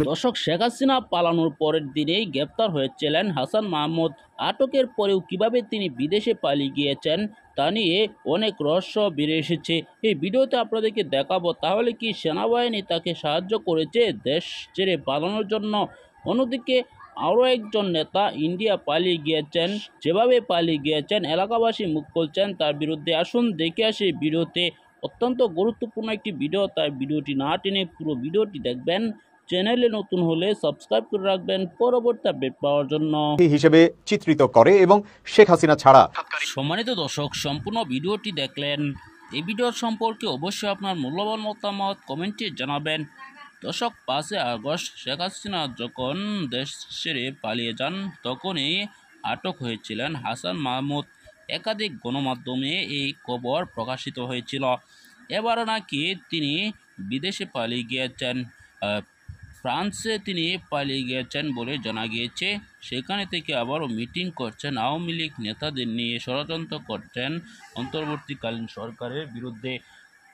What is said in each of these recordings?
দর্শক, শেখ হাসিনা পালানোর পরের দিনেই গ্রেপ্তার হয়েছিলেন হাসান মাহমুদ। আটকের পরেও কিভাবে তিনি বিদেশে পালিয়ে গিয়েছেন তা নিয়ে অনেক রহস্য বেরিয়ে এসেছে। এই ভিডিওতে আপনাদেরকে দেখাবো, তাহলে কি সেনাবাহিনী তাকে সাহায্য করেছে দেশ ছেড়ে পালানোর জন্য? অন্যদিকে আরও একজন নেতা ইন্ডিয়া পালিয়ে গিয়েছেন। যেভাবে পালিয়ে গিয়েছেন এলাকাবাসী মুখ খুলছেন তার বিরুদ্ধে। আসুন দেখে আসি ভিডিওতে। অত্যন্ত গুরুত্বপূর্ণ একটি ভিডিও, তাই ভিডিওটি না টেনে পুরো ভিডিওটি দেখবেন। চ্যানেলে নতুন হলে সাবস্ক্রাইব করে রাখবেন পরবর্তী আপডেট পাওয়ার জন্য হিসেবে চিত্রিত করে এবং শেখ হাসিনা ছাড়া। সম্মানিত দর্শক, সম্পূর্ণ ভিডিওটি দেখলেন। এই ভিডিওর সম্পর্কে অবশ্যই আপনার মূল্যবান মতামত কমেন্টে জানাবেন। দর্শক, 5 আগস্ট শেখ হাসিনা যখন দেশ ছেড়ে পালিয়ে যান তখনই আটক হয়েছিলেন হাসান মাহমুদ। একাধিক গণমাধ্যমে এই খবর প্রকাশিত হয়েছিল। এবার নাকি তিনি বিদেশে পালিয়ে গিয়েছেন। ফ্রান্সে তিনি পালিয়ে গিয়েছেন বলে জানা গিয়েছে। সেখানে থেকে আবারও মিটিং করছেন, আওয়ামী লীগ নেতাদের নিয়ে ষড়যন্ত্র করছেন অন্তর্বর্তীকালীন সরকারের বিরুদ্ধে।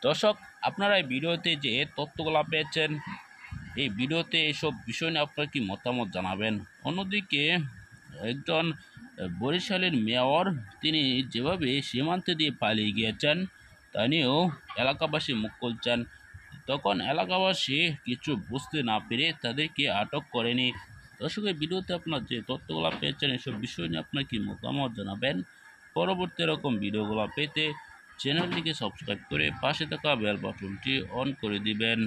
দর্শক, আপনারা এই ভিডিওতে যে তথ্যগুলো পেয়েছেন, এই ভিডিওতে এসব বিষয় নিয়ে আপনার কি মতামত জানাবেন। অন্যদিকে একজন বরিশালের মেয়র, তিনি যেভাবে সীমান্তে দিয়ে পালিয়ে গিয়েছেন তা নিয়েও এলাকাবাসী মুখ খুলছেন। তখন এলাকাবাসী কিছু বুঝতে না পেরে তাদেরকে আটক করেনি। দর্শকের ভিডিওতে আপনার যে তথ্যগুলো পেয়েছেন, এসব বিষয় নিয়ে আপনার কি মতামত জানাবেন। পরবর্তী এরকম ভিডিওগুলো পেতে চ্যানেলটিকে সাবস্ক্রাইব করে পাশে থাকা বেল বাটনটি অন করে দিবেন।